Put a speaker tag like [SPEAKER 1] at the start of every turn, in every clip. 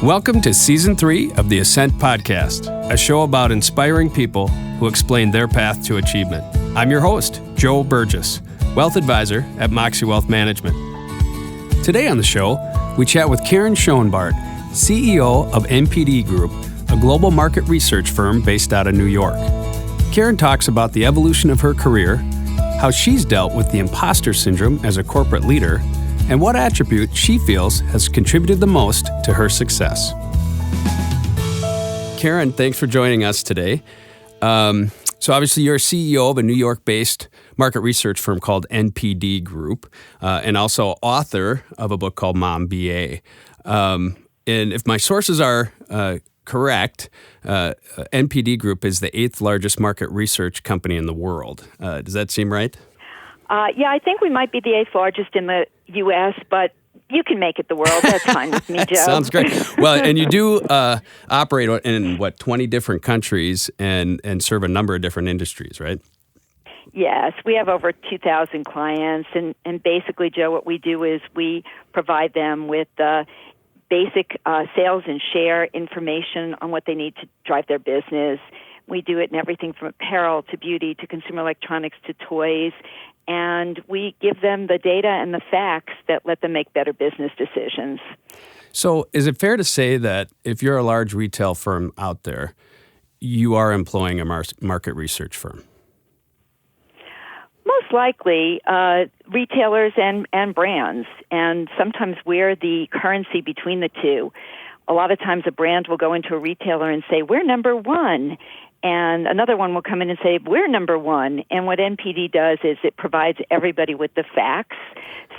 [SPEAKER 1] Welcome to Season 3 of the Ascent Podcast, a show about inspiring people who explain their path to achievement. I'm your host, Joe Burgess, Wealth Advisor at Moxie Wealth Management. Today on the show, we chat with Karyn Schoenbart, CEO of NPD Group, a global market research firm based out of New York. Karyn talks about the evolution of her career, how she's dealt with the imposter syndrome as a corporate leader, and what attribute she feels has contributed the most to her success. Karyn, thanks for joining us today. So obviously you're CEO of a New York-based market research firm called NPD Group, and also author of a book called Mom BA. And if my sources are correct, NPD Group is the 8th largest market research company in the world. Does that seem right?
[SPEAKER 2] Yeah, I think we might be the 8th largest in the U.S., but you can make it the world. That's fine with me, Joe.
[SPEAKER 1] Sounds great. Well, and you do operate in, 20 different countries and serve a number of different industries, right?
[SPEAKER 2] Yes, we have over 2,000 clients, and basically, Joe, what we do is we provide them with basic sales and share information on what they need to drive their business. We do it in everything from apparel to beauty to consumer electronics to toys. And we give them the data and the facts that let them make better business decisions.
[SPEAKER 1] So is it fair to say that if you're a large retail firm out there, you are employing a market research firm?
[SPEAKER 2] Most likely, retailers and brands. And sometimes we're the currency between the two. A lot of times a brand will go into a retailer and say, we're number one. And another one will come in and say, we're number one. And what NPD does is it provides everybody with the facts.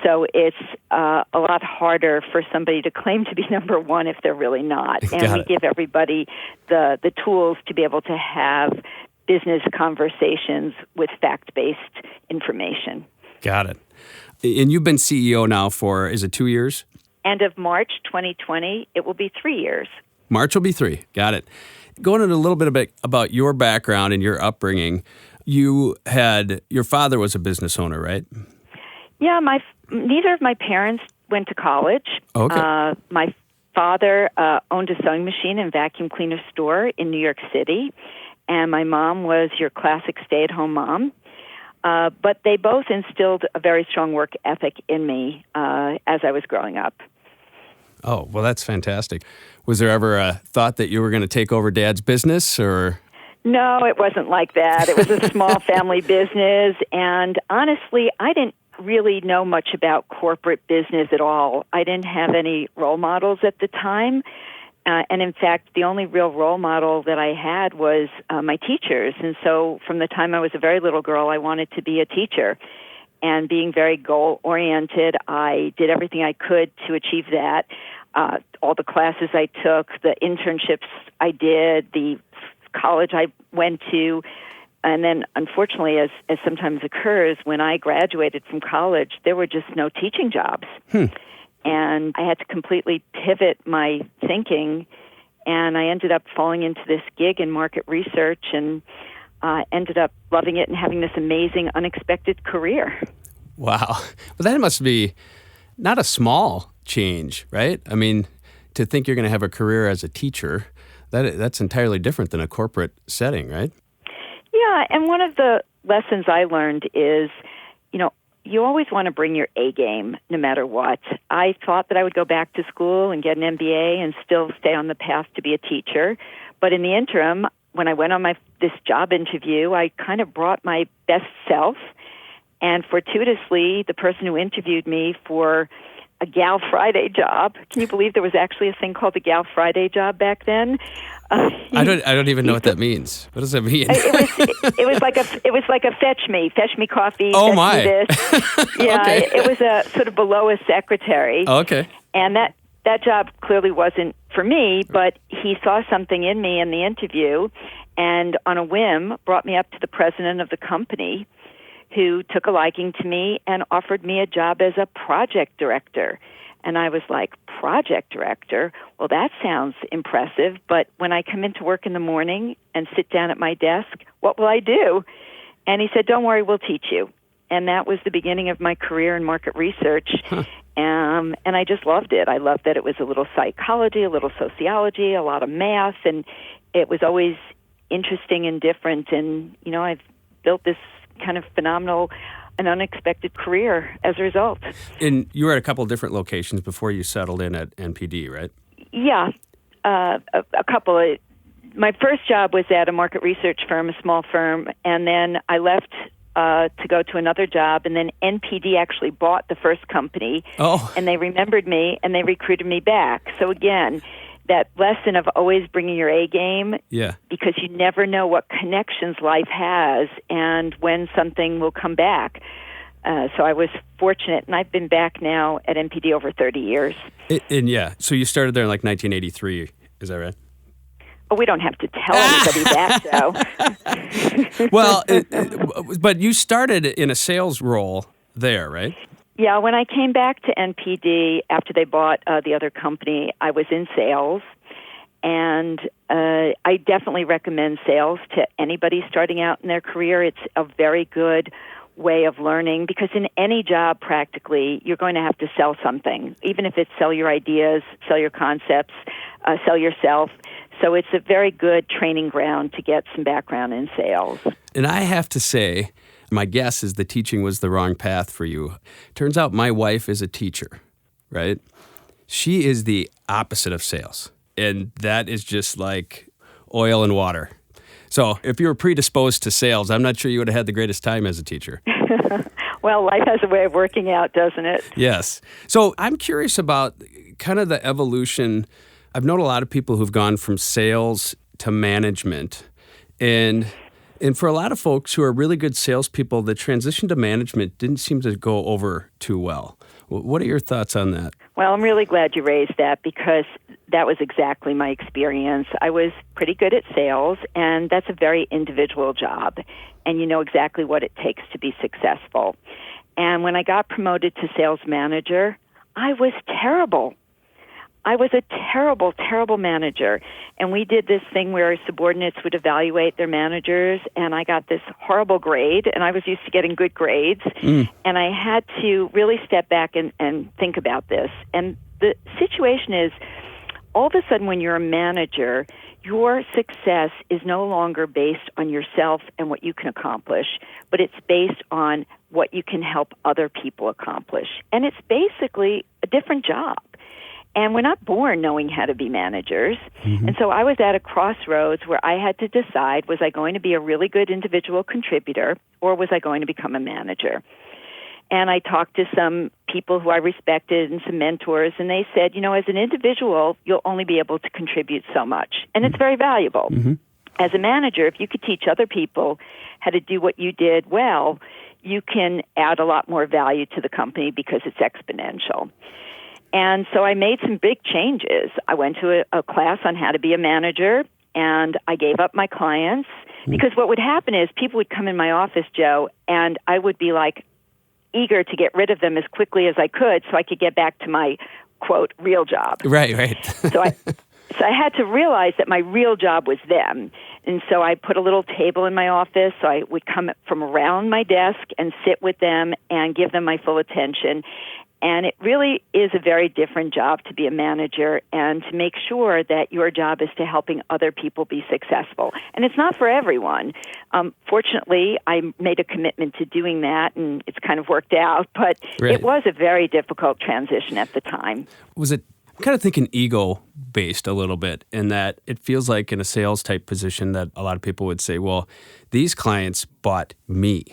[SPEAKER 2] So it's a lot harder for somebody to claim to be number one if they're really not. And we give everybody the tools to be able to have business conversations with fact-based information.
[SPEAKER 1] Got it. And you've been CEO now for, is it 2 years?
[SPEAKER 2] End of March 2020, it will be 3 years.
[SPEAKER 1] March will be 3. Got it. Going into a little bit about your background and your upbringing, your father was a business owner, right?
[SPEAKER 2] Yeah, neither of my parents went to college.
[SPEAKER 1] Okay.
[SPEAKER 2] My father owned a sewing machine and vacuum cleaner store in New York City, and my mom was your classic stay-at-home mom. But they both instilled a very strong work ethic in me as I was growing up.
[SPEAKER 1] Oh, well, that's fantastic. Was there ever a thought that you were going to take over Dad's business, or?
[SPEAKER 2] No, it wasn't like that. It was a small family business, and honestly, I didn't really know much about corporate business at all. I didn't have any role models at the time, and in fact, the only real role model that I had was my teachers, and so from the time I was a very little girl, I wanted to be a teacher. And being very goal-oriented, I did everything I could to achieve that. All the classes I took, the internships I did, the college I went to, and then unfortunately, as sometimes occurs, when I graduated from college, there were just no teaching jobs. And I had to completely pivot my thinking, and I ended up falling into this gig in market research and ended up loving it and having this amazing, unexpected career. Wow.
[SPEAKER 1] Well, that must be not a small change, right? I mean, to think you're going to have a career as a teacher, that's entirely different than a corporate setting, right?
[SPEAKER 2] Yeah, and one of the lessons I learned is, you always want to bring your A game no matter what. I thought that I would go back to school and get an MBA and still stay on the path to be a teacher. But in the interim, when I went on this job interview, I kind of brought my best self. And fortuitously, the person who interviewed me for a Gal Friday job, can you believe there was actually a thing called the Gal Friday job back then?
[SPEAKER 1] I don't even know what that means. What does that mean?
[SPEAKER 2] It was like a fetch me coffee.
[SPEAKER 1] Oh
[SPEAKER 2] fetch
[SPEAKER 1] my!
[SPEAKER 2] Me this. Yeah,
[SPEAKER 1] Okay.
[SPEAKER 2] It was a sort of below a secretary.
[SPEAKER 1] Oh, okay.
[SPEAKER 2] And that job clearly wasn't for me, but he saw something in me in the interview, and on a whim brought me up to the president of the company, who took a liking to me and offered me a job as a project director. And I was like, project director? Well, that sounds impressive, but when I come into work in the morning and sit down at my desk, what will I do? And he said, don't worry, we'll teach you. And that was the beginning of my career in market research. And I just loved it. I loved that it was a little psychology, a little sociology, a lot of math, and it was always interesting and different. And, I've built this kind of phenomenal and unexpected career as a result.
[SPEAKER 1] And you were at a couple of different locations before you settled in at NPD, right?
[SPEAKER 2] Yeah, a couple of. My first job was at a market research firm, a small firm, and then I left to go to another job, and then NPD actually bought the first company, and they remembered me, and they recruited me back. So again, that lesson of always bringing your A game, because you never know what connections life has and when something will come back. So I was fortunate, and I've been back now at NPD over 30 years.
[SPEAKER 1] So you started there in like 1983, is that right?
[SPEAKER 2] Oh, we don't have to tell anybody that, though.
[SPEAKER 1] Well, but you started in a sales role there, right?
[SPEAKER 2] Yeah, when I came back to NPD after they bought the other company, I was in sales. And I definitely recommend sales to anybody starting out in their career. It's a very good way of learning, because in any job, practically, you're going to have to sell something, even if it's sell your ideas, sell your concepts, sell yourself. So it's a very good training ground to get some background in sales.
[SPEAKER 1] And I have to say, my guess is the teaching was the wrong path for you. Turns out my wife is a teacher, right? She is the opposite of sales. And that is just like oil and water. So if you were predisposed to sales, I'm not sure you would have had the greatest time as a teacher.
[SPEAKER 2] Well, life has a way of working out, doesn't it?
[SPEAKER 1] Yes. So I'm curious about kind of the evolution. I've known a lot of people who've gone from sales to management. And for a lot of folks who are really good salespeople, the transition to management didn't seem to go over too well. What are your thoughts on that?
[SPEAKER 2] Well, I'm really glad you raised that, because that was exactly my experience. I was pretty good at sales, and that's a very individual job, and you know exactly what it takes to be successful. And when I got promoted to sales manager, I was terrible. I was a terrible, terrible manager. And we did this thing where subordinates would evaluate their managers, and I got this horrible grade, and I was used to getting good grades. And I had to really step back and think about this. And the situation is, all of a sudden when you're a manager, your success is no longer based on yourself and what you can accomplish, but it's based on what you can help other people accomplish. And it's basically a different job. And we're not born knowing how to be managers. And so I was at a crossroads where I had to decide, was I going to be a really good individual contributor, or was I going to become a manager? And I talked to some people who I respected and some mentors, and they said, as an individual, you'll only be able to contribute so much. And it's very valuable. As a manager, if you could teach other people how to do what you did well, you can add a lot more value to the company because it's exponential. And so I made some big changes. I went to a class on how to be a manager, and I gave up my clients, because what would happen is people would come in my office, Joe, and I would be like eager to get rid of them as quickly as I could so I could get back to my, quote, real job.
[SPEAKER 1] Right.
[SPEAKER 2] So I had to realize that my real job was them. And so I put a little table in my office, so I would come from around my desk and sit with them and give them my full attention. And it really is a very different job to be a manager and to make sure that your job is to helping other people be successful. And it's not for everyone. Fortunately, I made a commitment to doing that, and it's kind of worked out. But It was a very difficult transition at the time.
[SPEAKER 1] Was it, I'm kind of thinking ego-based a little bit, in that it feels like in a sales-type position that a lot of people would say, well, these clients bought me,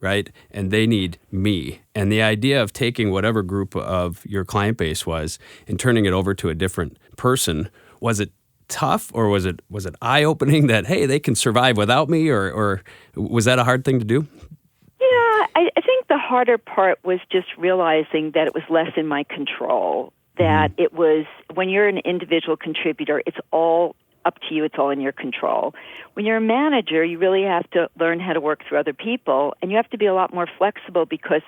[SPEAKER 1] right? And they need me. And the idea of taking whatever group of your client base was and turning it over to a different person, was it tough, or was it eye-opening that, hey, they can survive without me, or was that a hard thing to do?
[SPEAKER 2] Yeah, I think the harder part was just realizing that it was less in my control, that it was, when you're an individual contributor, it's all up to you. It's all in your control. When you're a manager, you really have to learn how to work through other people, and you have to be a lot more flexible, because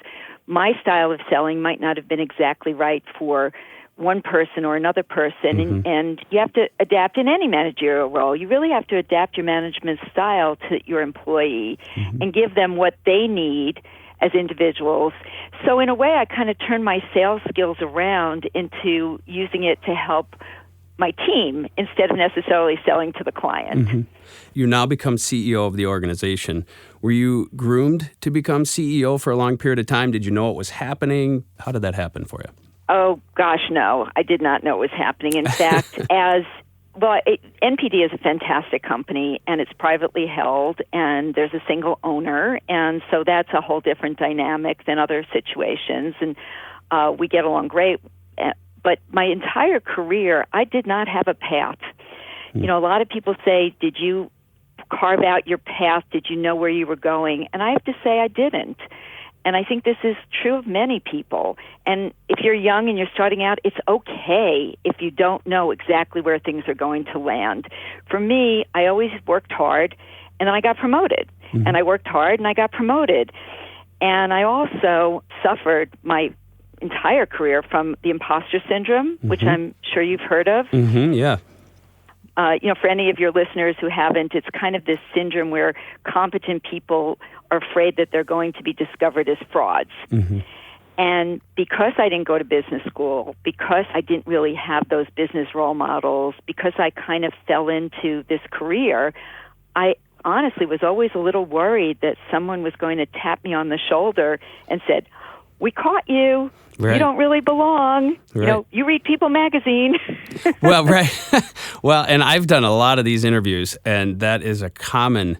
[SPEAKER 2] my style of selling might not have been exactly right for one person or another person, and you have to adapt in any managerial role. You really have to adapt your management style to your employee and give them what they need as individuals. So in a way, I kind of turned my sales skills around into using it to help my team instead of necessarily selling to the client.
[SPEAKER 1] Mm-hmm. You now become CEO of the organization. Were you groomed to become CEO for a long period of time? Did you know it was happening? How did that happen for you?
[SPEAKER 2] Oh, gosh, no. I did not know it was happening. In fact, NPD is a fantastic company, and it's privately held, and there's a single owner, and so that's a whole different dynamic than other situations, and we get along great. But my entire career, I did not have a path. You know, a lot of people say, did you carve out your path? Did you know where you were going? And I have to say I didn't. And I think this is true of many people. And if you're young and you're starting out, it's okay if you don't know exactly where things are going to land. For me, I always worked hard, and then I got promoted. Mm-hmm. And I worked hard, and I got promoted. And I also suffered my entire career from the Imposter Syndrome, mm-hmm. which I'm sure you've heard of.
[SPEAKER 1] Mm-hmm, yeah.
[SPEAKER 2] For any of your listeners who haven't, it's kind of this syndrome where competent people are afraid that they're going to be discovered as frauds. Mm-hmm. And because I didn't go to business school, because I didn't really have those business role models, because I kind of fell into this career, I honestly was always a little worried that someone was going to tap me on the shoulder and said, "We caught you. Right. You don't really belong. Right. You know, you read People magazine."
[SPEAKER 1] Well, right. Well, and I've done a lot of these interviews, and that is a common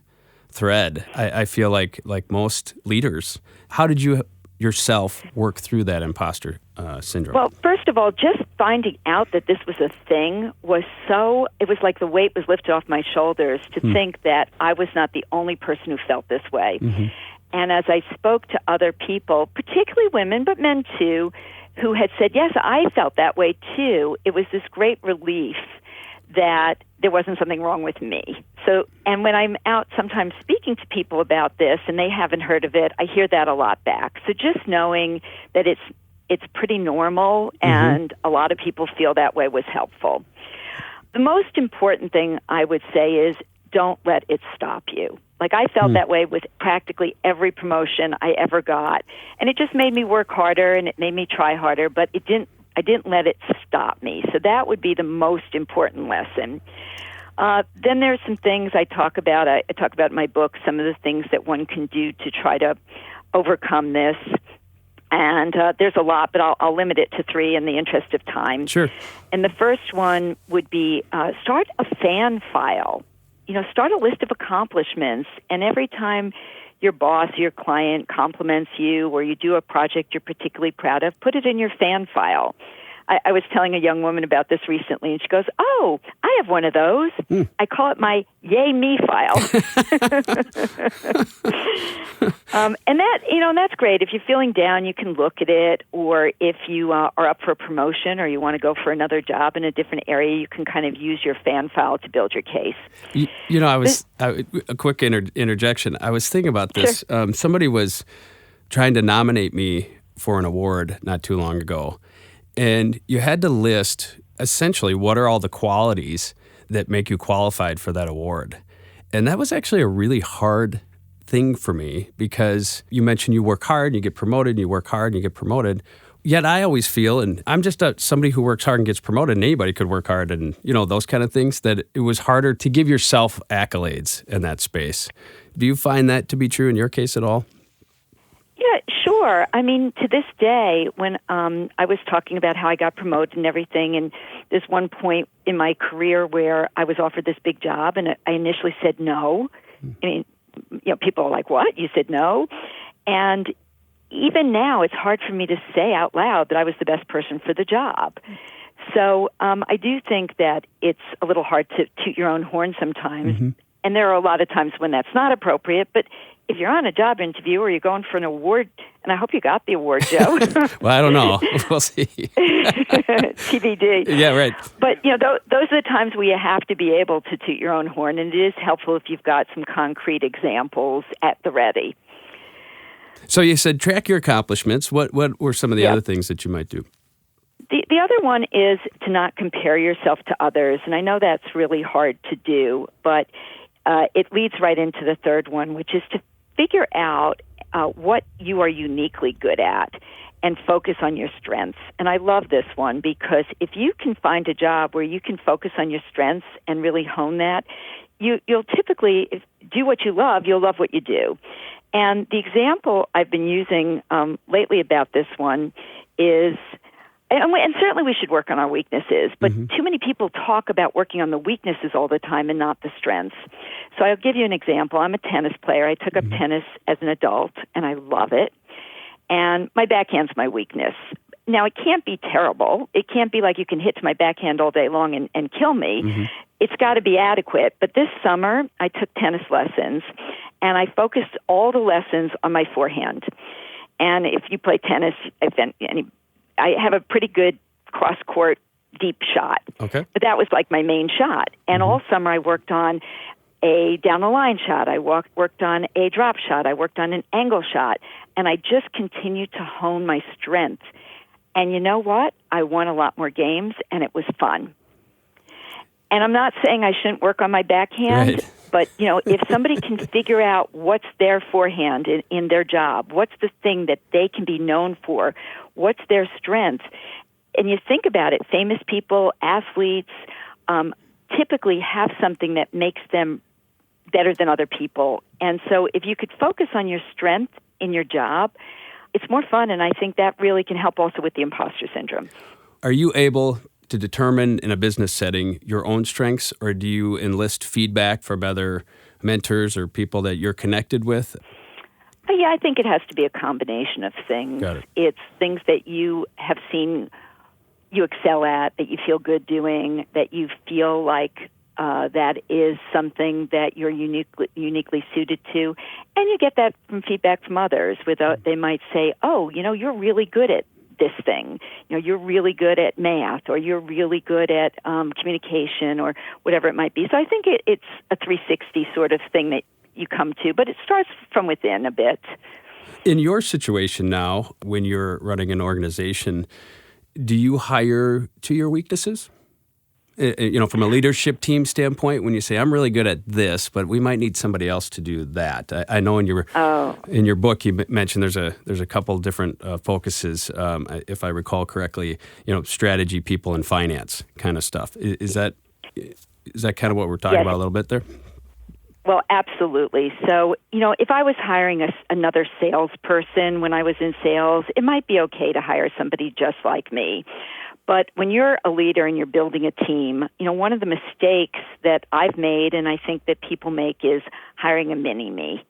[SPEAKER 1] thread. I feel like most leaders. How did you yourself work through that imposter syndrome?
[SPEAKER 2] Well, first of all, just finding out that this was a thing it was like the weight was lifted off my shoulders to think that I was not the only person who felt this way. Mm-hmm. And as I spoke to other people, particularly women, but men too, who had said, yes, I felt that way too, it was this great relief that there wasn't something wrong with me. So, and when I'm out sometimes speaking to people about this and they haven't heard of it, I hear that a lot back. So just knowing that it's pretty normal and a lot of people feel that way was helpful. The most important thing I would say is don't let it stop you. Like I felt that way with practically every promotion I ever got. And it just made me work harder and it made me try harder, but I didn't let it stop me. So that would be the most important lesson. Then there's some things I talk about. I talk about in my book some of the things that one can do to try to overcome this. And there's a lot, but I'll limit it to 3 in the interest of time.
[SPEAKER 1] Sure.
[SPEAKER 2] And the first one would be start a fan file. You know, start a list of accomplishments, and every time your boss, your client compliments you or you do a project you're particularly proud of, put it in your fan file. I was telling a young woman about this recently, and she goes, "Oh, I have one of those. I call it my Yay Me file." And that, and that's great. If you're feeling down, you can look at it, or if you are up for a promotion or you want to go for another job in a different area, you can kind of use your fan file to build your case.
[SPEAKER 1] A quick interjection. I was thinking about this. Sure. Somebody was trying to nominate me for an award not too long ago. And you had to list, essentially, what are all the qualities that make you qualified for that award. And that was actually a really hard thing for me because you mentioned you work hard and you get promoted, and you work hard and you get promoted. Yet I always feel, and I'm just somebody who works hard and gets promoted, and anybody could work hard and, those kind of things, that it was harder to give yourself accolades in that space. Do you find that to be true in your case at all?
[SPEAKER 2] Yeah, sure. I mean, to this day, when I was talking about how I got promoted and everything, and there's one point in my career where I was offered this big job, and I initially said no. I mean, people are like, "What? You said no?" And even now, it's hard for me to say out loud that I was the best person for the job. So I do think that it's a little hard to toot your own horn sometimes. Mm-hmm. And there are a lot of times when that's not appropriate, but if you're on a job interview or you're going for an award, and I hope you got the award, Joe.
[SPEAKER 1] Well, I don't know. We'll see.
[SPEAKER 2] TBD.
[SPEAKER 1] Yeah, right.
[SPEAKER 2] But, those are the times where you have to be able to toot your own horn, and it is helpful if you've got some concrete examples at the ready.
[SPEAKER 1] So you said track your accomplishments. What were some of the other things that you might do?
[SPEAKER 2] The other one is to not compare yourself to others, and I know that's really hard to do, but it leads right into the third one, which is to figure out what you are uniquely good at and focus on your strengths. And I love this one because if you can find a job where you can focus on your strengths and really hone that, you'll typically do what you love. You'll love what you do. And the example I've been using lately about this one is, and certainly we should work on our weaknesses, but too many people talk about working on the weaknesses all the time and not the strengths. So I'll give you an example. I'm a tennis player. I took up tennis as an adult, and I love it. And my backhand's my weakness. Now, it can't be terrible. It can't be like you can hit to my backhand all day long and kill me. It's got to be adequate. But this summer, I took tennis lessons, and I focused all the lessons on my forehand. And if you play tennis, I have a pretty good cross-court deep shot.
[SPEAKER 1] Okay.
[SPEAKER 2] But that was like my main shot. And all summer I worked on a down-the-line shot. I worked on a drop shot. I worked on an angle shot. And I just continued to hone my strength. And you know what? I won a lot more games, and it was fun. And I'm not saying I shouldn't work on my backhand,
[SPEAKER 1] right.
[SPEAKER 2] But, if somebody can figure out what's their forehand in their job, what's the thing that they can be known for, what's their strength, and you think about it, famous people, athletes, typically have something that makes them better than other people. And so if you could focus on your strength in your job, it's more fun, and I think that really can help also with the imposter syndrome.
[SPEAKER 1] Are you able to determine in a business setting your own strengths, or do you enlist feedback from other mentors or people that you're connected with?
[SPEAKER 2] Yeah, I think it has to be a combination of things.
[SPEAKER 1] Got it.
[SPEAKER 2] It's things that you have seen you excel at, that you feel good doing, that you feel like that is something that you're uniquely suited to. And you get that from feedback from others. They might say, oh, you're really good at this thing. You're really good at math, or you're really good at communication, or whatever it might be. So I think it's a 360 sort of thing that you come to, but it starts from within a bit.
[SPEAKER 1] In your situation now, when you're running an organization, do you hire to your weaknesses? From a leadership team standpoint, when you say, I'm really good at this, but we might need somebody else to do that. I know in your book you mentioned there's a couple different focuses, if I recall correctly, strategy, people, and finance kind of stuff. Is that kind of what we're talking about a little bit there?
[SPEAKER 2] Well, absolutely. So, if I was hiring another salesperson when I was in sales, it might be okay to hire somebody just like me. But when you're a leader and you're building a team, one of the mistakes that I've made, and I think that people make, is hiring a mini-me.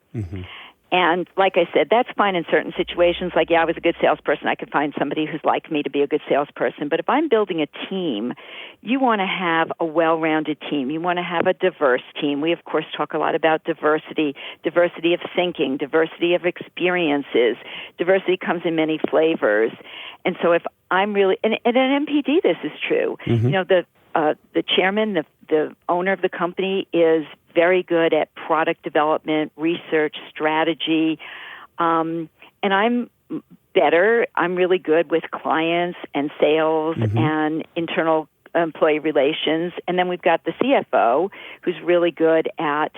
[SPEAKER 2] And like I said, that's fine in certain situations. Like, I was a good salesperson. I could find somebody who's like me to be a good salesperson. But if I'm building a team, you want to have a well-rounded team. You want to have a diverse team. We, of course, talk a lot about diversity of thinking, diversity of experiences. Diversity comes in many flavors. And so if I'm really, and at NPD this is true. The chairman, the owner of the company is very good at product development, research, strategy, and I'm better. I'm really good with clients and sales and internal employee relations. And then we've got the CFO, who's really good at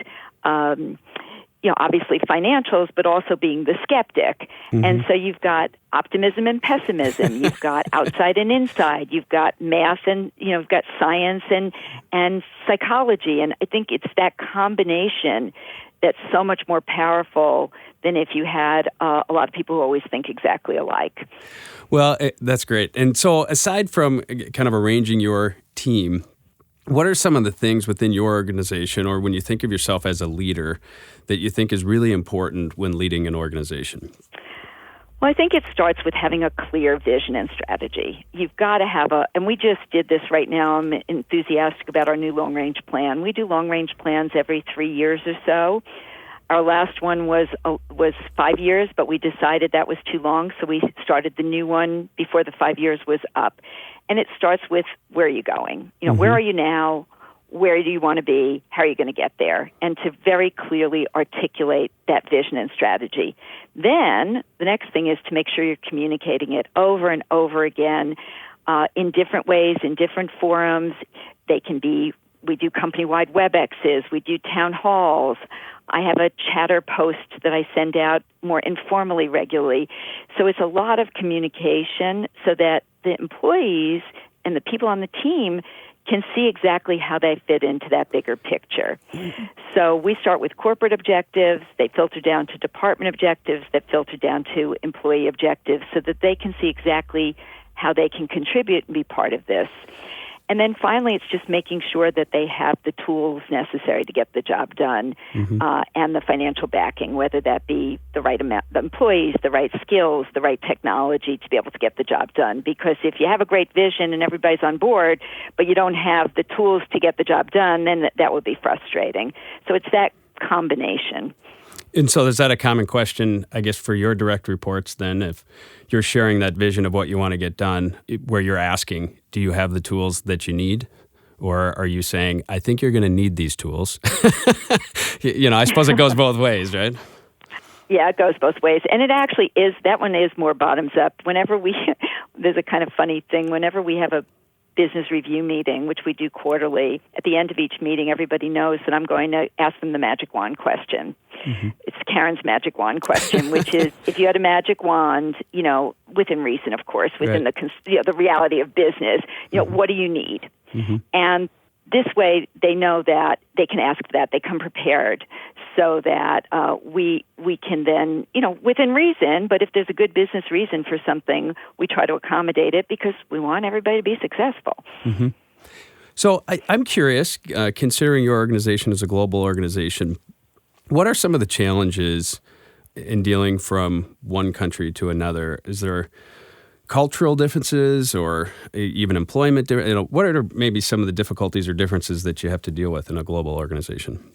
[SPEAKER 2] obviously financials, but also being the skeptic. And so you've got optimism and pessimism. You've got outside and inside. You've got math and, you've got science and psychology. And I think it's that combination that's so much more powerful than if you had a lot of people who always think exactly alike.
[SPEAKER 1] Well, that's great. And so aside from kind of arranging your team, what are some of the things within your organization, or when you think of yourself as a leader, that you think is really important when leading an organization?
[SPEAKER 2] Well, I think it starts with having a clear vision and strategy. You've got to have and we just did this right now. I'm enthusiastic about our new long-range plan. We do long-range plans every 3 years or so. Our last one was 5 years, but we decided that was too long, so we started the new one before the 5 years was up. And it starts with, where are you going? Where are you now? Where do you want to be? How are you going to get there? And to very clearly articulate that vision and strategy. Then the next thing is to make sure you're communicating it over and over again in different ways, in different forums. They can be We do company-wide WebExes. We do town halls. I have a chatter post that I send out more informally regularly. So it's a lot of communication so that the employees and the people on the team can see exactly how they fit into that bigger picture. So we start with corporate objectives, they filter down to department objectives, that filter down to employee objectives so that they can see exactly how they can contribute and be part of this. And then finally, it's just making sure that they have the tools necessary to get the job done and the financial backing, whether that be the right amount, the employees, the right skills, the right technology to be able to get the job done. Because if you have a great vision and everybody's on board, but you don't have the tools to get the job done, then that would be frustrating. So it's that combination.
[SPEAKER 1] And so is that a common question, I guess, for your direct reports then, if you're sharing that vision of what you want to get done, where you're asking, do you have the tools that you need? Or are you saying, I think you're going to need these tools? I suppose it goes both ways, right?
[SPEAKER 2] Yeah, it goes both ways. And it actually is, that one is more bottoms up. There's a kind of funny thing, whenever we have a business review meeting, which we do quarterly, at the end of each meeting, everybody knows that I'm going to ask them the magic wand question. It's Karyn's magic wand question, which is, if you had a magic wand, within reason, of course, within the reality of business, what do you need? And this way, they know that they can ask that, they come prepared, so that we can then, within reason, but if there's a good business reason for something, we try to accommodate it because we want everybody to be successful.
[SPEAKER 1] So I'm curious, considering your organization is a global organization, what are some of the challenges in dealing from one country to another? Is there cultural differences or even employment? What are maybe some of the difficulties or differences that you have to deal with in a global organization?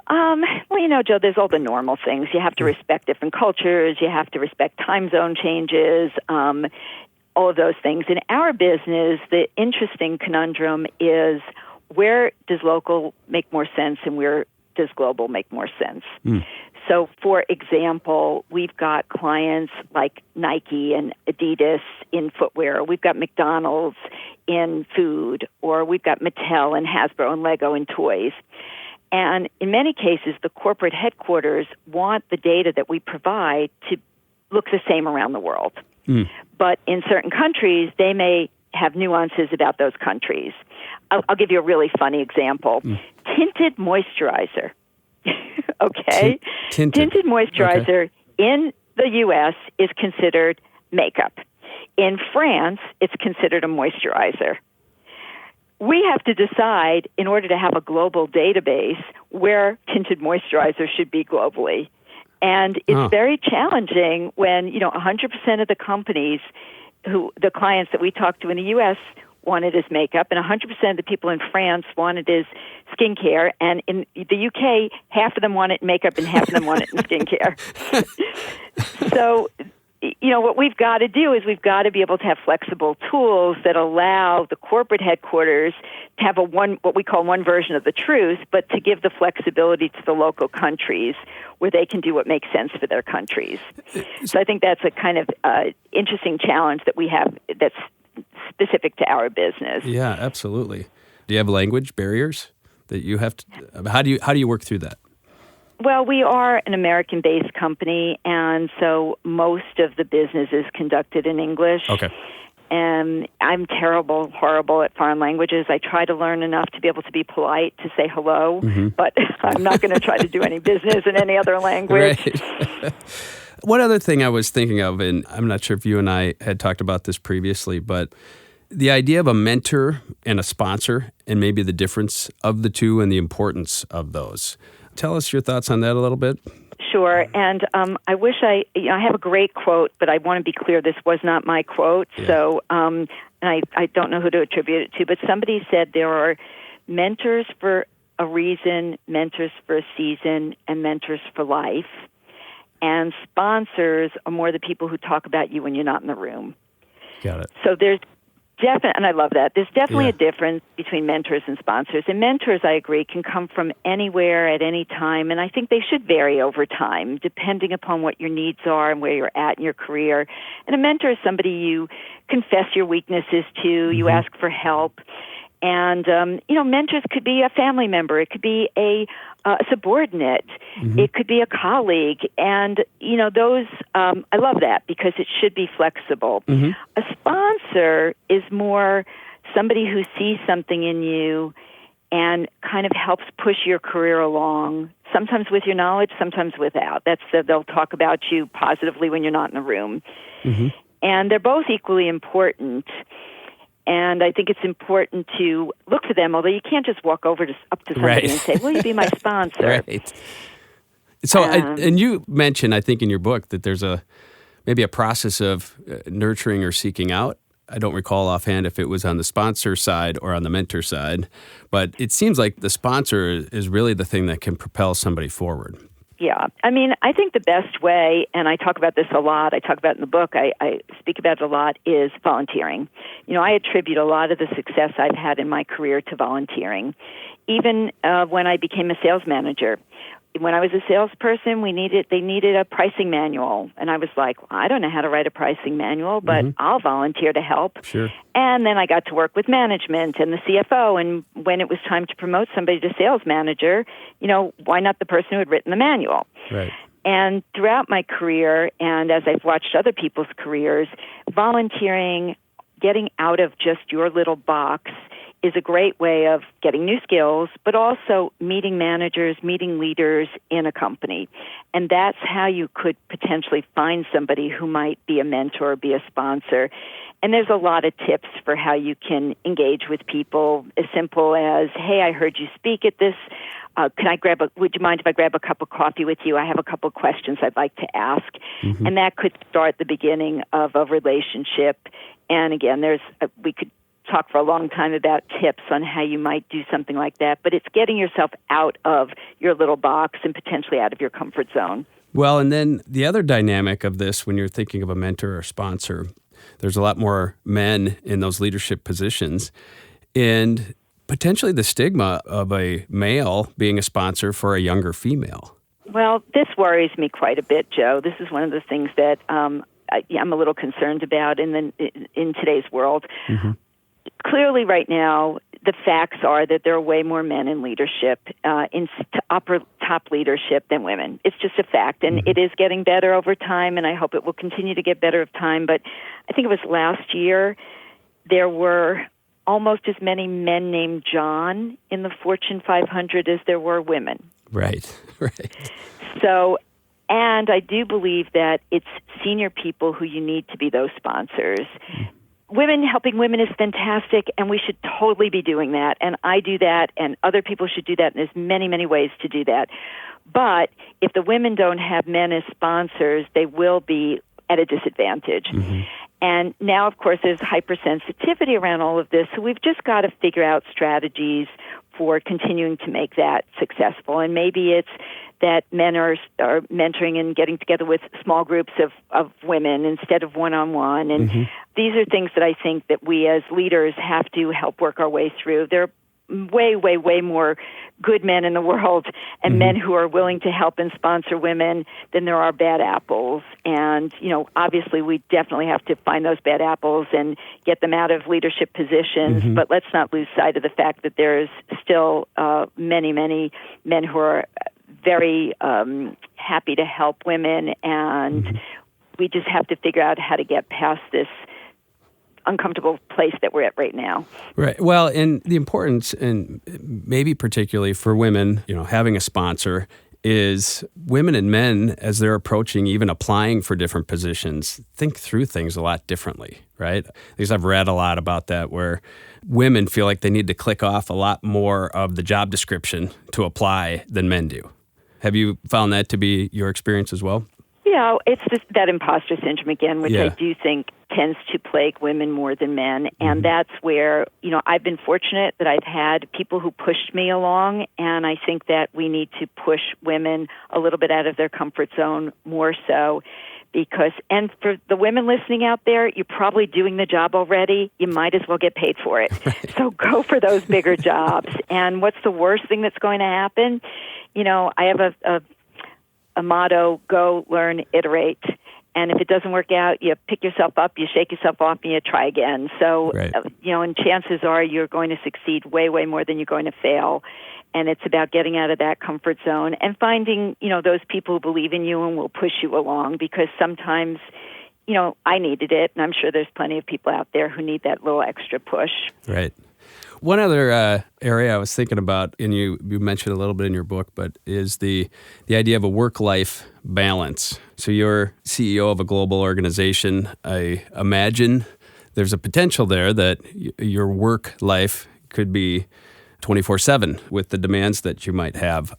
[SPEAKER 2] Well, Joe, there's all the normal things. You have to respect different cultures. You have to respect time zone changes, all of those things. In our business, the interesting conundrum is, where does local make more sense and where does global make more sense? So, for example, we've got clients like Nike and Adidas in footwear. We've got McDonald's in food, or we've got Mattel and Hasbro and Lego in toys. And in many cases, the corporate headquarters want the data that we provide to look the same around the world. But in certain countries, they may have nuances about those countries. I'll give you a really funny example. Tinted moisturizer. Okay? Tinted moisturizer in the U.S. is considered makeup. In France, it's considered a moisturizer. We have to decide, in order to have a global database, where tinted moisturizer should be globally. And it's very challenging when, 100% of the companies the clients that we talk to in the U.S. want it as makeup, and 100% of the people in France want it as skincare, and in the U.K., half of them want it in makeup and half of them want it in skincare. So, what we've got to do is we've got to be able to have flexible tools that allow the corporate headquarters to have what we call one version of the truth, but to give the flexibility to the local countries where they can do what makes sense for their countries. So I think that's a kind of interesting challenge that we have that's specific to our business.
[SPEAKER 1] Yeah, absolutely. Do you have language barriers that you have to? How do you work through that?
[SPEAKER 2] Well, we are an American-based company, and so most of the business is conducted in English.
[SPEAKER 1] Okay.
[SPEAKER 2] And I'm horrible at foreign languages. I try to learn enough to be able to be polite, to say hello, but I'm not going to try to do any business in any other language.
[SPEAKER 1] Right. One other thing I was thinking of, and I'm not sure if you and I had talked about this previously, but the idea of a mentor and a sponsor, and maybe the difference of the two and the importance of those. Tell us your thoughts on that a little bit.
[SPEAKER 2] Sure, and I wish I have a great quote, but I want to be clear, this was not my quote, so and I don't know who to attribute it to, but somebody said there are mentors for a reason, mentors for a season, and mentors for life, and sponsors are more the people who talk about you when you're not in the room.
[SPEAKER 1] Got it.
[SPEAKER 2] So there's and I love that. There's definitely a difference between mentors and sponsors. And mentors, I agree, can come from anywhere at any time. And I think they should vary over time, depending upon what your needs are and where you're at in your career. And a mentor is somebody you confess your weaknesses to, you ask for help. And, mentors could be a family member. It could be a subordinate. It could be a colleague. And, those, I love that because it should be flexible. A sponsor is more somebody who sees something in you and kind of helps push your career along, sometimes with your knowledge, sometimes without. They'll talk about you positively when you're not in the room. And they're both equally important. And I think it's important to look for them, although you can't just walk up to somebody and say, will you be my sponsor?
[SPEAKER 1] Right. So, and you mentioned, I think in your book, that there's maybe a process of nurturing or seeking out. I don't recall offhand if it was on the sponsor side or on the mentor side, but it seems like the sponsor is really the thing that can propel somebody forward.
[SPEAKER 2] Yeah. I think the best way, and I talk about this a lot, I talk about it in the book, I speak about it a lot, is volunteering. I attribute a lot of the success I've had in my career to volunteering. Even when I became a sales manager, when I was a salesperson, they needed a pricing manual. And I was like, well, I don't know how to write a pricing manual, but I'll volunteer to help.
[SPEAKER 1] Sure.
[SPEAKER 2] And then I got to work with management and the CFO. And when it was time to promote somebody to sales manager, why not the person who had written the manual?
[SPEAKER 1] Right.
[SPEAKER 2] And throughout my career, and as I've watched other people's careers, volunteering, getting out of just your little box, is a great way of getting new skills, but also meeting managers, meeting leaders in a company. And that's how you could potentially find somebody who might be a mentor or be a sponsor. And there's a lot of tips for how you can engage with people, as simple as, hey, I heard you speak at this. Would you mind if I grab a cup of coffee with you? I have a couple of questions I'd like to ask. And that could start the beginning of a relationship. And again, we could talk for a long time about tips on how you might do something like that, but it's getting yourself out of your little box and potentially out of your comfort zone.
[SPEAKER 1] Well, and then the other dynamic of this, when you're thinking of a mentor or sponsor, there's a lot more men in those leadership positions, and potentially the stigma of a male being a sponsor for a younger female.
[SPEAKER 2] Well, this worries me quite a bit, Joe. This is one of the things that I'm a little concerned about in today's world. Clearly, right now, the facts are that there are way more men in leadership, in upper top leadership than women. It's just a fact, and it is getting better over time, and I hope it will continue to get better over time. But I think it was last year, there were almost as many men named John in the Fortune 500 as there were women.
[SPEAKER 1] Right.
[SPEAKER 2] So, and I do believe that it's senior people who you need to be those sponsors. Helping women is fantastic, and we should totally be doing that. And I do that, and other people should do that, and there's many, many ways to do that. But if the women don't have men as sponsors, they will be at a disadvantage. And now, of course, there's hypersensitivity around all of this, so we've just got to figure out strategies for continuing to make that successful. And maybe it's that men are mentoring and getting together with small groups of women instead of one-on-one. And these are things that I think that we as leaders have to help work our way through. There are way, way, way more good men in the world and men who are willing to help and sponsor women than there are bad apples. And, obviously we definitely have to find those bad apples and get them out of leadership positions. But let's not lose sight of the fact that there's still many, many men who are very happy to help women, and we just have to figure out how to get past this uncomfortable place that we're at right now.
[SPEAKER 1] Right. Well, and the importance, and maybe particularly for women, having a sponsor, is women and men, as they're approaching, even applying for different positions, think through things a lot differently, right? Because I've read a lot about that, where women feel like they need to click off a lot more of the job description to apply than men do. Have you found that to be your experience as well?
[SPEAKER 2] Yeah, it's just that imposter syndrome again, which I do think tends to plague women more than men. And that's where, I've been fortunate that I've had people who pushed me along. And I think that we need to push women a little bit out of their comfort zone more so. And for the women listening out there, you're probably doing the job already. You might as well get paid for it. Right. So go for those bigger jobs. And what's the worst thing that's going to happen? I have a motto, go, learn, iterate. And if it doesn't work out, you pick yourself up, you shake yourself off, and you try again. So,
[SPEAKER 1] Right.
[SPEAKER 2] And chances are you're going to succeed way, way more than you're going to fail. And it's about getting out of that comfort zone and finding, those people who believe in you and will push you along, because sometimes, I needed it, and I'm sure there's plenty of people out there who need that little extra push.
[SPEAKER 1] Right. One other area I was thinking about, and you mentioned a little bit in your book, but is the idea of a work-life balance. So you're CEO of a global organization. I imagine there's a potential there that your work life could be 24/7 with the demands that you might have.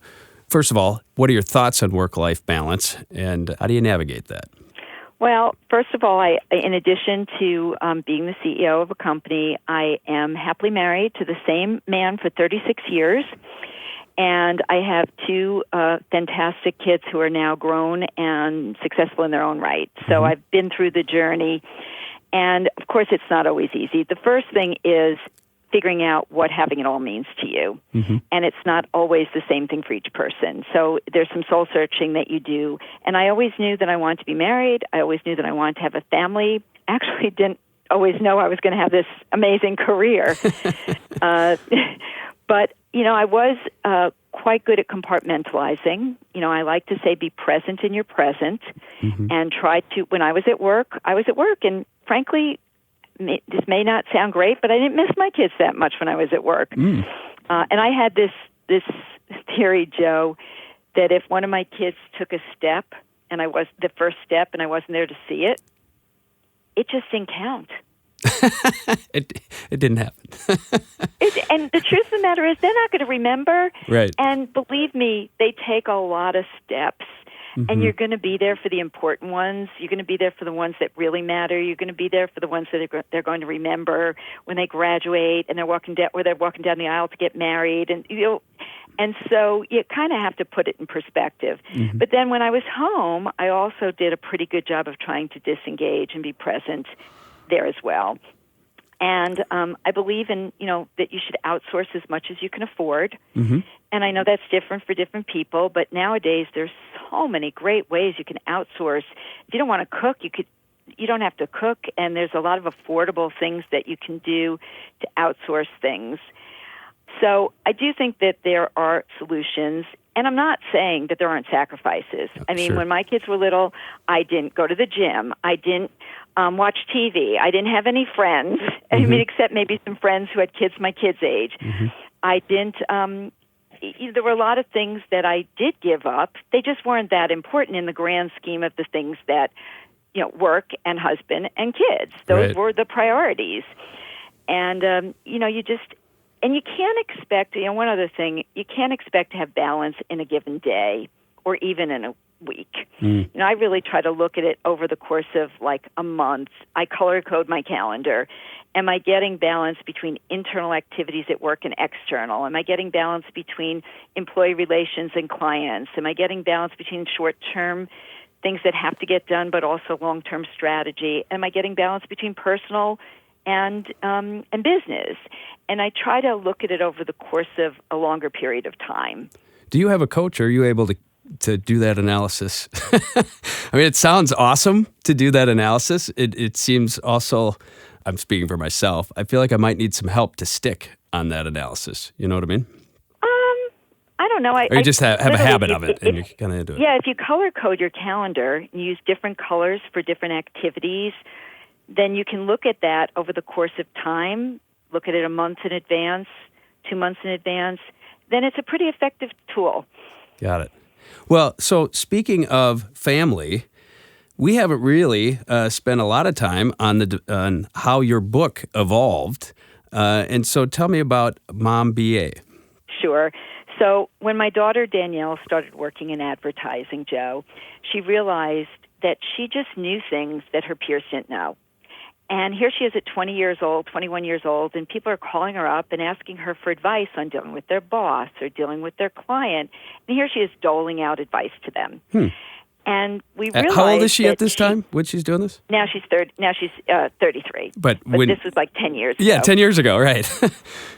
[SPEAKER 1] First of all, what are your thoughts on work-life balance, and how do you navigate that?
[SPEAKER 2] Well, first of all, in addition to being the CEO of a company, I am happily married to the same man for 36 years, and I have two fantastic kids who are now grown and successful in their own right. So I've been through the journey, and of course it's not always easy. The first thing is figuring out what having it all means to you. And it's not always the same thing for each person. So there's some soul searching that you do. And I always knew that I wanted to be married. I always knew that I wanted to have a family. Actually didn't always know I was going to have this amazing career. But, I was quite good at compartmentalizing. I like to say be present in your present and try to, when I was at work, and frankly, this may not sound great, but I didn't miss my kids that much when I was at work. And I had this theory, Joe, that if one of my kids took a step, and I was the first step, and I wasn't there to see it, it just didn't count.
[SPEAKER 1] It didn't happen.
[SPEAKER 2] And the truth of the matter is, they're not going to remember.
[SPEAKER 1] Right.
[SPEAKER 2] And believe me, they take a lot of steps. And you're going to be there for the important ones. You're going to be there for the ones that really matter. You're going to be there for the ones that they're going to remember when they graduate and they're walking down the aisle to get married. And so you kind of have to put it in perspective. But then when I was home, I also did a pretty good job of trying to disengage and be present there as well. And I believe in, that you should outsource as much as you can afford. And I know that's different for different people, but nowadays there's so many great ways you can outsource. If you don't want to cook, you don't have to cook, and there's a lot of affordable things that you can do to outsource things. So I do think that there are solutions, and I'm not saying that there aren't sacrifices. I mean, when my kids were little, I didn't go to the gym. I didn't watch TV. I didn't have any friends, except maybe some friends who had kids my kids' age. I didn't, there were a lot of things that I did give up. They just weren't that important in the grand scheme of the things that, work and husband and kids. Those were the priorities. And, you can't expect, one other thing, you can't expect to have balance in a given day or even in a week. I really try to look at it over the course of like a month. I color code my calendar. Am I getting balance between internal activities at work and external? Am I getting balance between employee relations and clients? Am I getting balance between short-term things that have to get done but also long-term strategy? Am I getting balance between personal and business? And I try to look at it over the course of a longer period of time.
[SPEAKER 1] Do you have a coach, or are you able to do that analysis? I mean, it sounds awesome to do that analysis. It seems also, I'm speaking for myself, I feel like I might need some help to stick on that analysis. You know what I mean?
[SPEAKER 2] I don't know.
[SPEAKER 1] Or you just have a habit of it, and you're kind of into it.
[SPEAKER 2] Yeah, if you color code your calendar and use different colors for different activities, then you can look at that over the course of time, look at it a month in advance, 2 months in advance. Then it's a pretty effective tool.
[SPEAKER 1] Got it. Well, so speaking of family, we haven't really spent a lot of time on how your book evolved. And so tell me about Mom BA.
[SPEAKER 2] Sure. So when my daughter Danielle started working in advertising, Joe, she realized that she just knew things that her peers didn't know. And here she is at 20 years old, 21 years old, and people are calling her up and asking her for advice on dealing with their boss or dealing with their client. And here she is doling out advice to them. And we realized
[SPEAKER 1] how old is she at this time when she's doing this?
[SPEAKER 2] Now she's 33. But this was like 10 years ago.
[SPEAKER 1] Yeah, 10 years ago, right.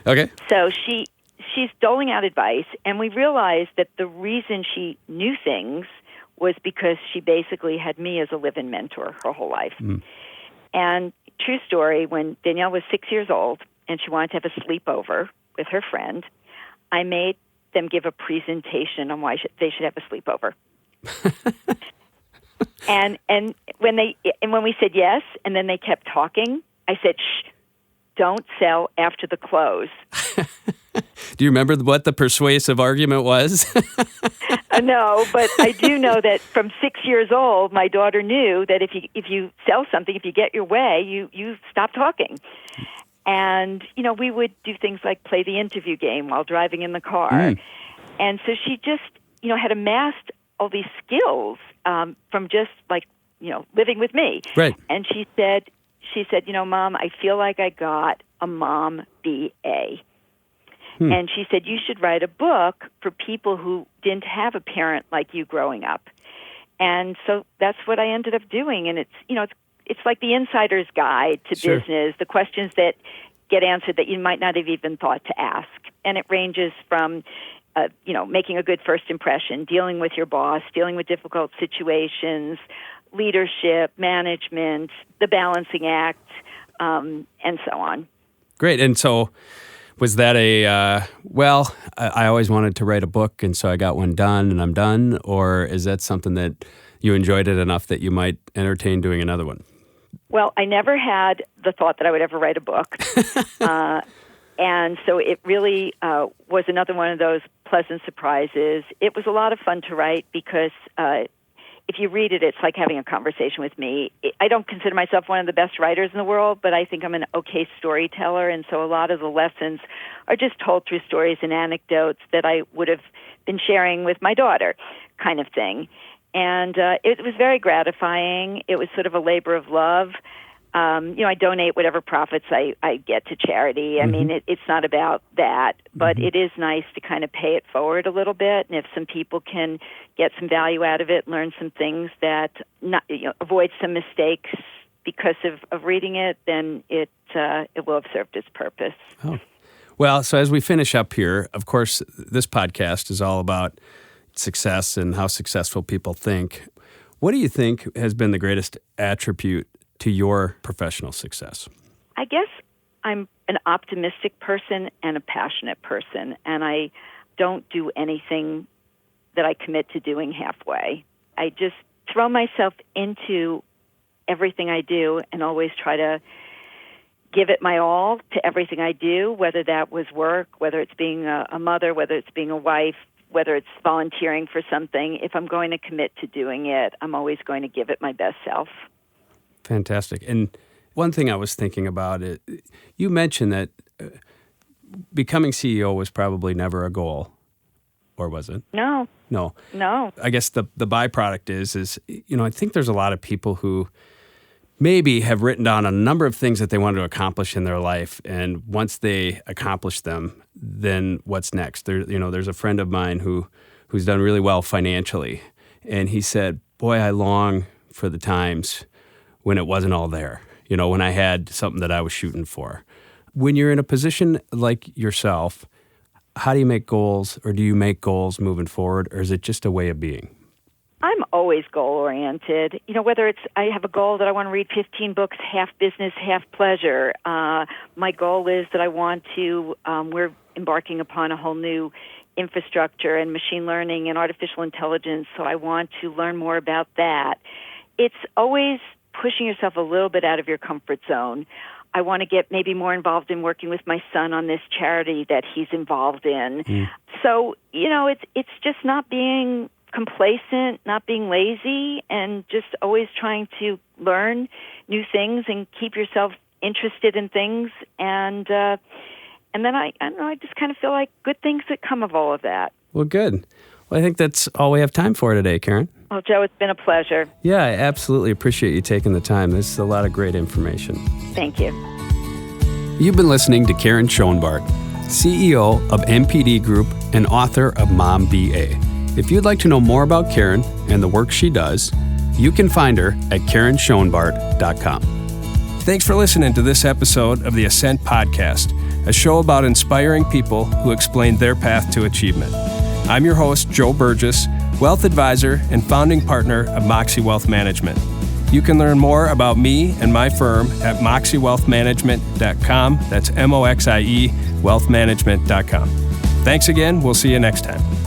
[SPEAKER 1] Okay.
[SPEAKER 2] So she's doling out advice, and we realized that the reason she knew things was because she basically had me as a live-in mentor her whole life. And true story, when Danielle was 6 years old and she wanted to have a sleepover with her friend, I made them give a presentation on why they should have a sleepover. and when we said yes, and then they kept talking, I said, shh, don't sell after the close.
[SPEAKER 1] Do you remember what the persuasive argument was?
[SPEAKER 2] No, but I do know that from 6 years old, my daughter knew that if you sell something, if you get your way, you stop talking. And, we would do things like play the interview game while driving in the car. And so she just, had amassed all these skills from just living with me.
[SPEAKER 1] Right.
[SPEAKER 2] And she said, Mom, I feel like I got a mom BA. And she said, you should write a book for people who didn't have a parent like you growing up. And so that's what I ended up doing. And it's like the insider's guide to business, the questions that get answered that you might not have even thought to ask. And it ranges from, making a good first impression, dealing with your boss, dealing with difficult situations, leadership, management, the balancing act, and so on.
[SPEAKER 1] Great. And so was that I always wanted to write a book, and so I got one done, and I'm done? Or is that something that you enjoyed it enough that you might entertain doing another one?
[SPEAKER 2] Well, I never had the thought that I would ever write a book. And so it really was another one of those pleasant surprises. It was a lot of fun to write because if you read it, it's like having a conversation with me. I don't consider myself one of the best writers in the world, but I think I'm an okay storyteller, and so a lot of the lessons are just told through stories and anecdotes that I would have been sharing with my daughter, kind of thing. And it was very gratifying. It was sort of a labor of love. I donate whatever profits I get to charity. I mean, it's not about that, but it is nice to kind of pay it forward a little bit. And if some people can get some value out of it, learn some things that avoid some mistakes because of reading it, then it will have served its purpose.
[SPEAKER 1] Oh. Well, so as we finish up here, of course, this podcast is all about success and how successful people think. What do you think has been the greatest attribute to your professional success?
[SPEAKER 2] I guess I'm an optimistic person and a passionate person, and I don't do anything that I commit to doing halfway. I just throw myself into everything I do and always try to give it my all to everything I do, whether that was work, whether it's being a mother, whether it's being a wife, whether it's volunteering for something. If I'm going to commit to doing it, I'm always going to give it my best self.
[SPEAKER 1] Fantastic. And one thing I was thinking about, you mentioned that becoming CEO was probably never a goal, or was it?
[SPEAKER 2] No.
[SPEAKER 1] I guess the byproduct is I think there's a lot of people who maybe have written down a number of things that they wanted to accomplish in their life, and once they accomplish them, then what's next? There's a friend of mine who's done really well financially, and he said, "Boy, I long for the times when it wasn't all there, when I had something that I was shooting for." When you're in a position like yourself, how do you make goals, or do you make goals moving forward, or is it just a way of being?
[SPEAKER 2] I'm always goal-oriented. Whether it's I have a goal that I want to read 15 books, half business, half pleasure. My goal is that I want to, we're embarking upon a whole new infrastructure and machine learning and artificial intelligence, so I want to learn more about that. It's always pushing yourself a little bit out of your comfort zone. I want to get maybe more involved in working with my son on this charity that he's involved in. So, it's just not being complacent, not being lazy, and just always trying to learn new things and keep yourself interested in things. And then I don't know, I just kind of feel like good things that come of all of that.
[SPEAKER 1] Well, good. Well, I think that's all we have time for today, Karyn.
[SPEAKER 2] Well, Joe, it's been a pleasure.
[SPEAKER 1] Yeah, I absolutely appreciate you taking the time. This is a lot of great information.
[SPEAKER 2] Thank you.
[SPEAKER 1] You've been listening to Karyn Schoenbart, CEO of NPD Group and author of Mom BA. If you'd like to know more about Karyn and the work she does, you can find her at KarynSchoenbart.com. Thanks for listening to this episode of the Ascent Podcast, a show about inspiring people who explain their path to achievement. I'm your host, Joe Burgess, wealth advisor and founding partner of Moxie Wealth Management. You can learn more about me and my firm at moxiewealthmanagement.com. That's MOXIE wealthmanagement.com. Thanks again. We'll see you next time.